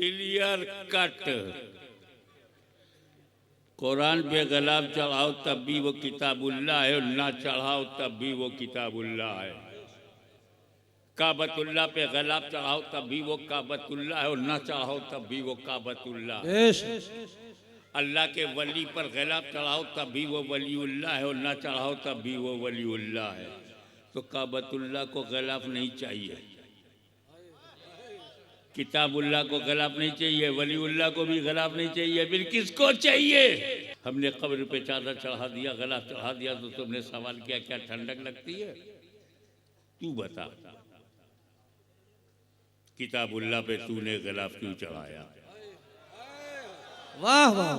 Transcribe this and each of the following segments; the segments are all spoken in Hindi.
Clear cut. कुरान पे गलाब चढ़ाओ तब भी वो किताबुल्लाह है, और ना चढ़ाओ तब भी वो किताबुल्लाह है। काबतुल्लाह पे गलाब चढ़ाओ तब भी वो काबतुल्लाह है, और ना चढ़ाओ तब भी वो काबतुल्लाह है। अल्लाह के वली पर गलाब चढ़ाओ तब भी वो वलीउल्लाह है, और ना चढ़ाओ तब भी वो वलीउल्लाह है। तो काबतुल्लाह को गलाब नहीं चाहिए, किताबुल्लाह को गलाब नहीं चाहिए, वलीउल्लाह को भी गलाब नहीं चाहिए, फिर किसको चाहिए? हमने कब्र पे चादर चढ़ा दिया, गलाब चढ़ा दिया, तो तुमने सवाल किया क्या ठंडक लगती है? तू बता, किताबुल्लाह पे तूने गलाब क्यों चढ़ाया? वाह वाह।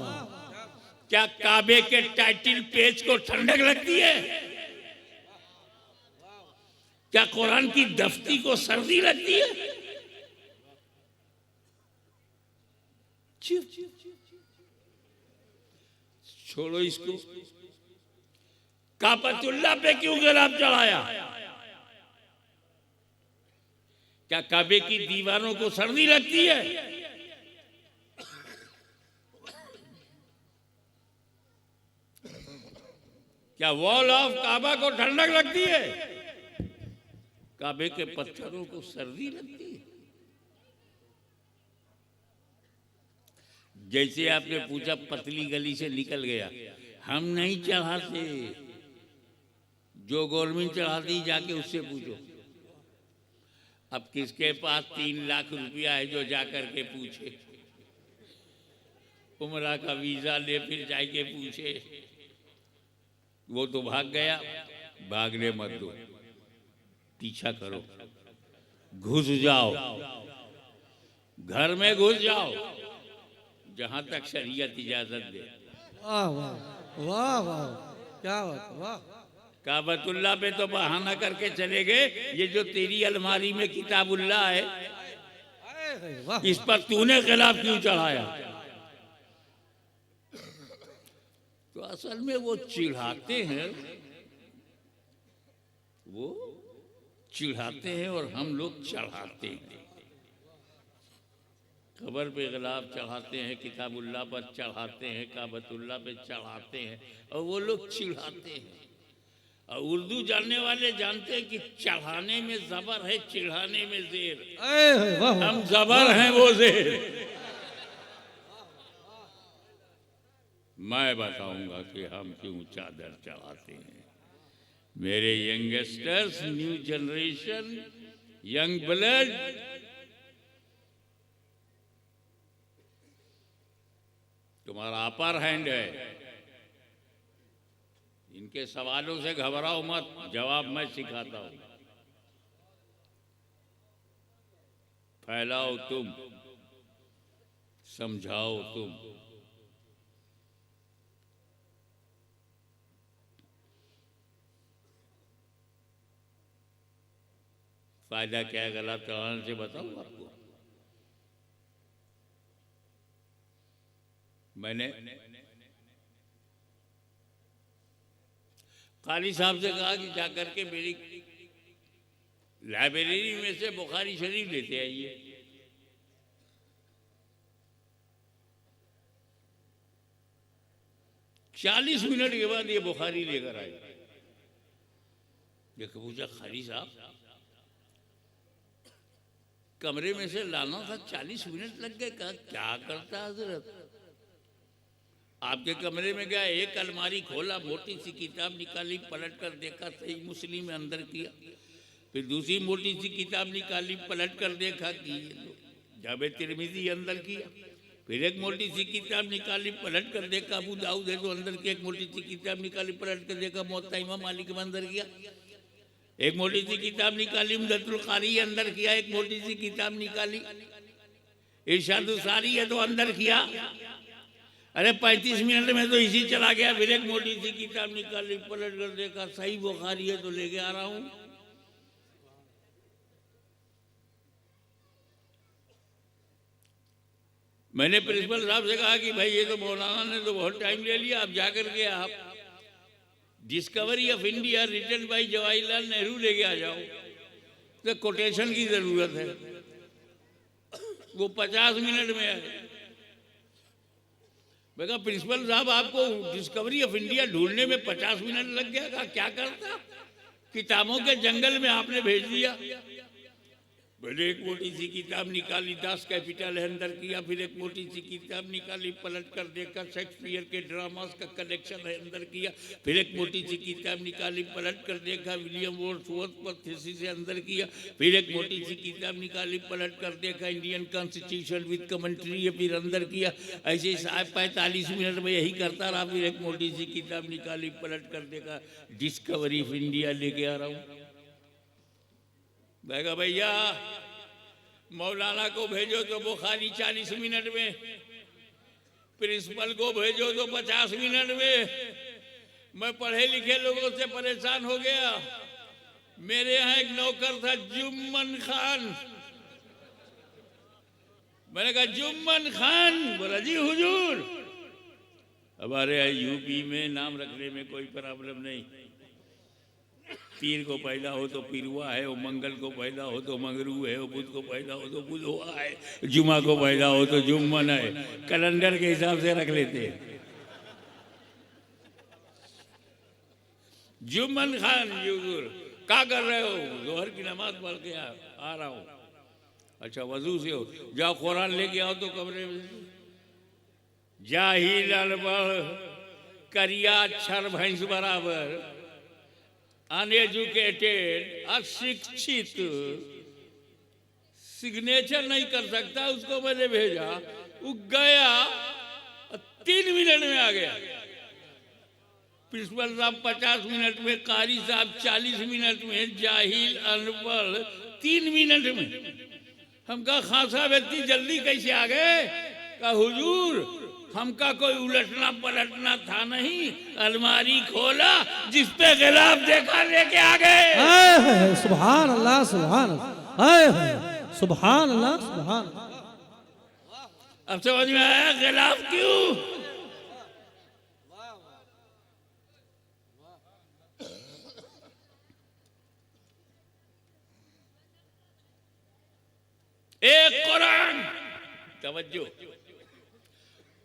क्या काबे के टाइटल पेज को ठंडक लगती है? क्या कुरान की दफ्ती को सर्दी लगती है? छोड़ो इसको। काबतुल्लाह पे क्यों गलाब चढ़ाया? क्या काबे की दीवारों को सर्दी लगती है? क्या वॉल ऑफ काबा को ठंडक लगती है? काबे के पत्थरों को सर्दी लगती है? जैसे आपने पूछा पतली गली से निकल गया, हम नहीं चढ़ाते, जो गवर्नमेंट चढ़ाती जाके उससे पूछो। अब किसके पास 3 लाख रुपया है जो जाकर के पूछे? उमरा का वीजा ले फिर जाके पूछे? वो तो भाग गया, भागने मत दो, पीछा करो, घुस जाओ, घर में घुस जाओ, जहां तक शरीयत इजाजत दे। वाह वाह वाह वाह, क्या बात, वाह। काबतुल्लाह पे तो बहाना करके चले गए, ये जो तेरी अलमारी में किताबुल्लाह है, इस पर तूने गलाब क्यों चढ़ाया? तो असल में वो चिढ़ाते हैं, वो चिढ़ाते हैं और हम लोग चढ़ाते हैं। कब्र पे गलाब चढ़ाते हैं, किताबुल्लाह पर चढ़ाते हैं, काबतुल्लाह पे चढ़ाते हैं, और वो लोग चिढ़ाते हैं। और उर्दू जानने वाले जानते हैं कि चढ़ाने में जबर है, चिढ़ाने में जेर। हम जबर हैं, वो जेर। मैं बताऊंगा कि हम क्यों चादर चढ़ाते हैं। मेरे youngsters, new generation, young blood, तुम्हारा अपर हैंड है। इनके सवालों से घबराओ मत, जवाब मैं सिखाता हूं। फैलाओ तुम, समझाओ तुम। फायदा क्या है गला चढ़ाने से, बताऊं आपको। मैंने कारी साहब से कहा कि जाकर के मेरी लाइब्रेरी में से बुखारी शरीफ लेते आइए। चालीस मिनट के बाद ये बुखारी लेकर आए। देखो पूछा, कारी साहब कमरे में से लाना था, 40 मिनट लग गए। कहा क्या करता हजरत? आपके कमरे में गया, एक अलमारी खोला, मोटी सी किताब निकाली, पलट कर देखा, सही मुस्लिम में अंदर किया। फिर दूसरी मोटी सी किताब निकाली, पलट कर देखा कि जामे तिरमिज़ी अंदर किया। फिर एक मोटी सी किताब निकाली, पलट कर देखा, अबू दाऊद है तो अंदर की। एक मोटी सी किताब निकाली, पलट कर देखा, मुवत्ता इमाम मालिक में अंदर किया। एक मोटी सी किताब निकाली, उम्दतुल कारी अंदर किया। एक मोटी सी किताब निकाली, इरशादुस सारी है तो अंदर किया। अरे 35 मिनट में तो इसी चला गया। फिर एक मोटी सी किताब निकाली, पलट कर देखा, सही बुखारी है तो लेके आ रहा हूं। मैंने प्रिंसिपल साहब से कहा कि भाई ये तो मौलाना ने तो बहुत टाइम ले लिया, अब जाकर के आप discovery of India written by Jawaharlal Nehru लेके आ जाओ। तो कोटेशन की जरूरत है। वो 50 मिनट में आए। मैं कहा प्रिंसिपल साहब आपको डिस्कवरी ऑफ इंडिया ढूंढने में 50 मिनट लग गया। कहा क्या करता, किताबों के जंगल में आपने भेज दिया। मैंने एक मोटी सी किताब निकाली, दास कैपिटल है, अंदर किया। फिर एक मोटी सी किताब निकाली, पलट कर देखा, शेक्सपियर के ड्रामास का कलेक्शन है, अंदर किया। फिर एक मोटी सी किताब निकाली, पलट कर देखा, विलियम वर्ड्सवर्थ पर थीसिस से, अंदर किया। फिर एक मोटी सी किताब निकाली, पलट कर देखा, इंडियन कॉन्स्टिट्यूशन विद कमेंट्री है, फिर अंदर किया। ऐसे ही साहब 45 मिनट में यही करता रहा। फिर एक मोटी सी किताब निकाली, पलट कर देखा, डिस्कवरी ऑफ इंडिया लेके आ रहा हूँ। मैं कहा भैया मौलाना को भेजो तो बुखारी 40 मिनट में, प्रिंसिपल को भेजो तो 50 मिनट में। मैं पढ़े लिखे लोगों से परेशान हो गया। मेरे यहाँ एक नौकर था जुम्मन खान। मैंने कहा जुम्मन खान। बोला जी हुजूर। हमारे यहाँ यूपी में नाम रखने में कोई प्रॉब्लम नहीं। पीर को पैदा हो तो पीरुआ है, वो मंगल को पैदा हो तो मंगरू है, वो बुध को पैदा हो तो बुधवा है, जुमा को पैदा हो तो जुम्मन है। कैलेंडर के हिसाब से रख लेते हैं। जुम्मन खान हुजूर क्या कर रहे हो? जोहर की नमाज पढ़ के आ रहा हूँ। अच्छा वजू से हो, जाओ कुरान लेके आओ तो कमरे में। जाहिल अनपढ़ करिया अक्षर भैंस बराबर, अनएजुकेटेड अशिक्षित, सिग्नेचर नहीं कर सकता, उसको मैंने भेजा। वो गया 3 मिनट में आ गया। प्रिंसिपल साहब 50 मिनट में, कारी साहब 40 मिनट में, जाहिल अनपढ़ 3 मिनट में। हम कहा खासा व्यक्ति जल्दी कैसे आ गए? कहा हुजूर हमका कोई उलटना पलटना था नहीं, अलमारी खोला जिस पे गिलाफ देखा लेके आ गए। सुभान अल्लाह सुभान अल्लाह, सुभान अल्लाह सुभान। अब समझ में आया गिलाफ क्यों? एक कुरान, तवज्जो,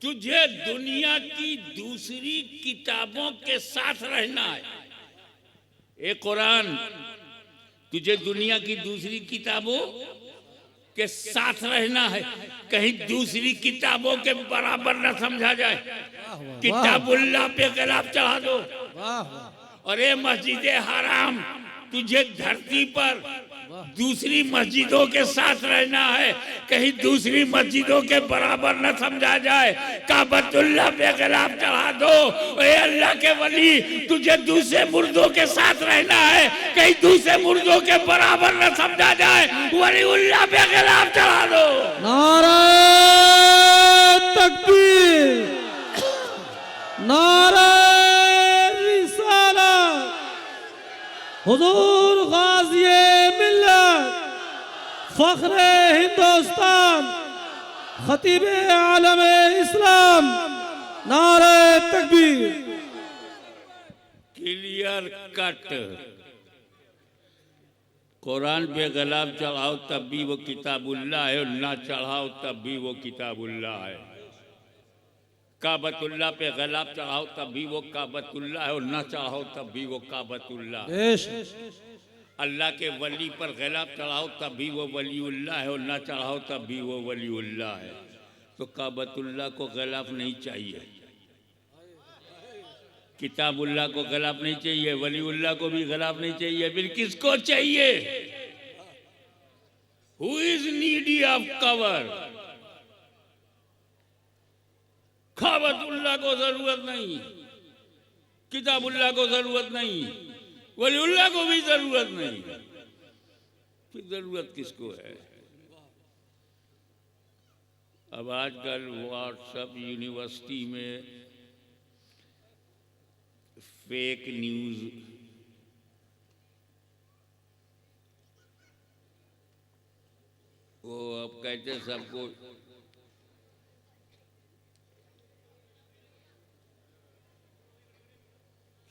तुझे दुनिया की दूसरी किताबों के साथ रहना है। एक कुरान, तुझे दुनिया की दूसरी किताबों के साथ रहना है, कहीं दूसरी किताबों के बराबर न समझा जाए। किताबुल्लाह पे गिलाफ चढ़ा दो। और ये मस्जिद हराम, तुझे धरती पर दूसरी मस्जिदों के साथ रहना है, कहीं दूसरी मस्जिदों के बराबर न समझा जाए। काबतुल्लाह पे गिलाफ चढ़ा दो। ए अल्लाह के वली, तुझे दूसरे मुर्दों के साथ रहना है, कहीं दूसरे मुर्दों के बराबर न समझा जाए। वलीउल्लाह पे गिलाफ चढ़ा दो। नारा तकबीर, नारा रिसालत, हुजूर गाज़ी मिल्लत, फख्र हिंदुस्तान, खतीब आलम इस्लाम, नारे तकबीर। Clear cut. कुरान पे गिलाफ चढ़ाओ तब भी वो किताबुल्लाह है, और ना चढ़ाओ तब भी वो किताबुल्लाह है। काबतुल्लाह पे गिलाफ चढ़ाओ तब भी वो काबतुल्लाह है, और ना चढ़ाओ तब भी वो काबतुल्लाह है। अल्लाह के वली पर गिलाफ चढ़ाओ तब भी वो वलीउल्लाह है, और ना चढ़ाओ तब भी वो वलीउल्लाह है। तो काबतुल्लाह को गिलाफ नहीं चाहिए, किताबुल्लाह को गिलाफ नहीं चाहिए, वलीउल्लाह को भी गिलाफ नहीं चाहिए। फिर किसको चाहिए? Who is needy of cover? Kabatullah को जरूरत नहीं, किताबुल्लाह को जरूरत नहीं, वलीउल्लाह को भी जरूरत नहीं। फिर जरूरत किसको है? अब आजकल व्हाट्सएप यूनिवर्सिटी में फेक न्यूज, वो अब कहते सबको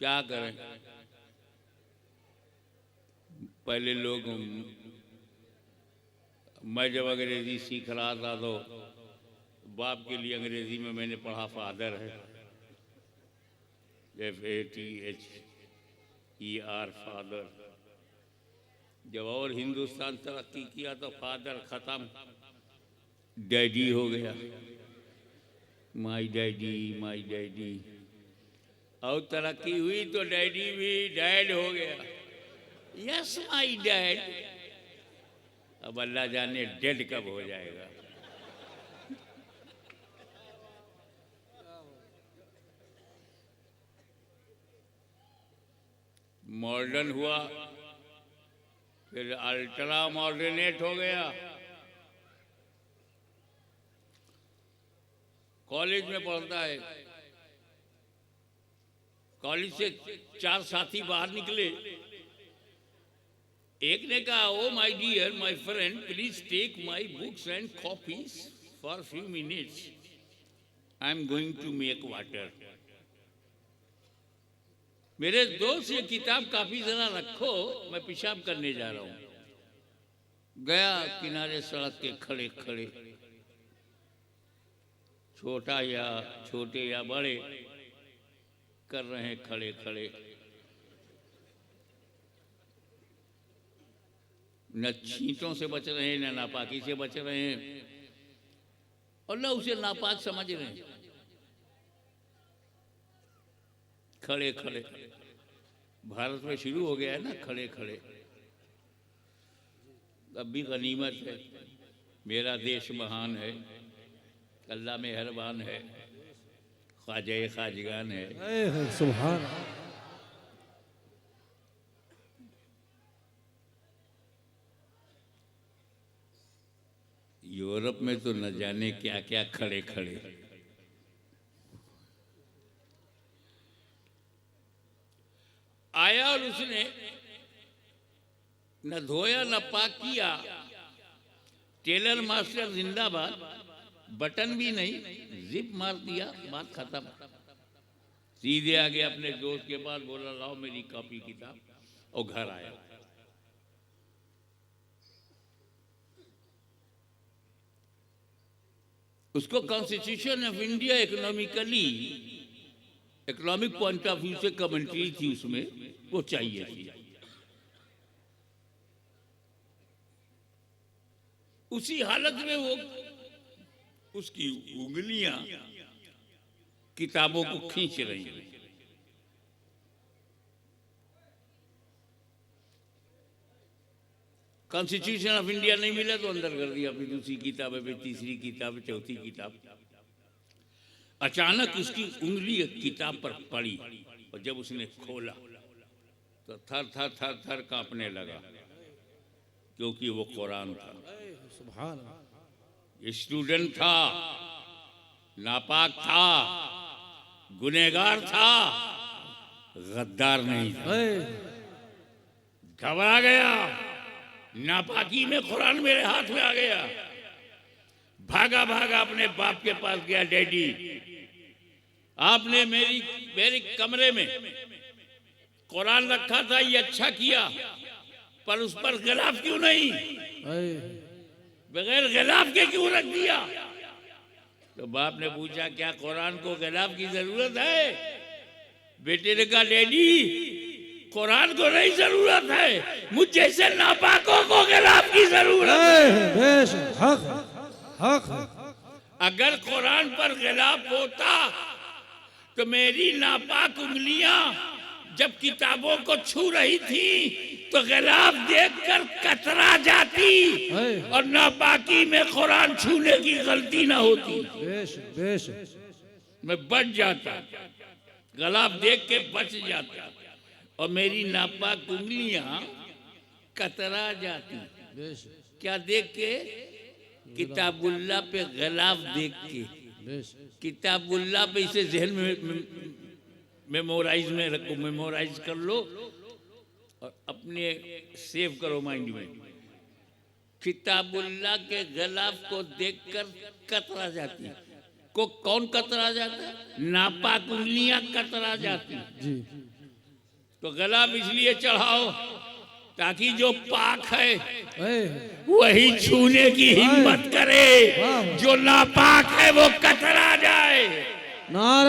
क्या करें। पहले लोग मैं जब अंग्रेजी सीख रहा था तो बाप के लिए अंग्रेजी में मैंने पढ़ा फादर है, FATHER फादर। जब और हिंदुस्तान तरक्की किया तो फादर खत्म, डैडी हो गया, माई डैडी माई डैडी। और तरक्की हुई तो डैडी भी डैड हो गया, यस माई डैड। अब अल्लाह जाने डेड कब हो जाएगा। मॉडर्न हुआ, फिर अल्ट्रा मॉडर्नेट हो गया। कॉलेज में पढ़ता है, कॉलेज से 4 साथी बाहर निकले। एक ने कहा, oh my dear my friend, please take my books and copies for few minutes, I am going to make water. मेरे दोस्त ये किताब काफी जरा रखो, मैं पेशाब करने जा रहा हूं। गया किनारे सड़क के खड़े खड़े, छोटे या बड़े कर रहे हैं खड़े खड़े। न छींटों से बच रहे हैं, न नापाकी से बच रहे हैं, और न उसे नापाक समझ रहे हैं। खड़े खड़े भारत में शुरू हो गया है ना, खड़े खड़े। अब भी गनीमत है, मेरा देश महान है, अल्लाह मेहरबान है, ख्वाजा खाजगान है। सुभान। यूरोप में तो न जाने क्या क्या खड़े खड़े। आया और उसने न धोया न पाक किया, टेलर मास्टर जिंदाबाद, बटन भी नहीं, जिप मार दिया, बात खत्म। सीधे आगे अपने दोस्त के पास बोला, लाओ मेरी कॉपी किताब, और घर आया। उसको constitution of India economic point of view से कमेंट्री थी उसमें, वो चाहिए थी। उसी हालत में वो उसकी उंगलियां किताबों को खींच रही हैं। कॉन्स्टिट्यूशन ऑफ इंडिया नहीं मिला तो अंदर कर दिया, फिर दूसरी किताब है, फिर तीसरी किताब, चौथी किताब। अचानक उसकी उंगली एक किताब पर पड़ी, और जब उसने खोला तो थर थर थर थर कांपने लगा, क्योंकि वो कुरान था। सुभान। स्टूडेंट था, नापाक था, गुनहगार था, गद्दार नहीं था। घबरा गया, नापाकी में कुरान मेरे हाथ में आ गया। भागा भागा अपने बाप के पास गया, डैडी आपने मेरे कमरे में कुरान रखा था, ये अच्छा किया, पर उस पर गिलाफ क्यों नहीं, बगैर गिलाफ के क्यों रख दिया? तो बाप ने पूछा, क्या कुरान को गिलाफ की जरूरत है? बेटे ने कहा, डैडी कुरान को नहीं जरूरत है, मुझ जैसे नापाकों को गिलाफ की जरूरत है। हक। अगर कुरान पर गिलाफ होता तो मेरी नापाक उंगलियां जब किताबों को छू रही थी तो गिलाफ देखकर कतरा जाती, और नापाकी में कुरान छूने की गलती ना होती। मैं बच जाता, गिलाफ देख के बच जाता, और मेरी नापाक उंगलियां कतरा जाती। क्या देख के? किताबुल्लाह पे गिलाफ देख के। किताबुल्लाह पे इसे जहन में मेमोराइज में रखो, मेमोराइज कर लो और अपने सेव करो माइंड में। किताबुल्लाह के गिलाफ को देखकर कतरा जाती। को कौन कतरा जाता है? नापाक उंगलियां कतरा जाती। तो गिलाफ इसलिए चढ़ाओ ताकि जो पाक है ऐ, वही छूने की हिम्मत करे, जो नापाक है वो कतरा जाए। नारे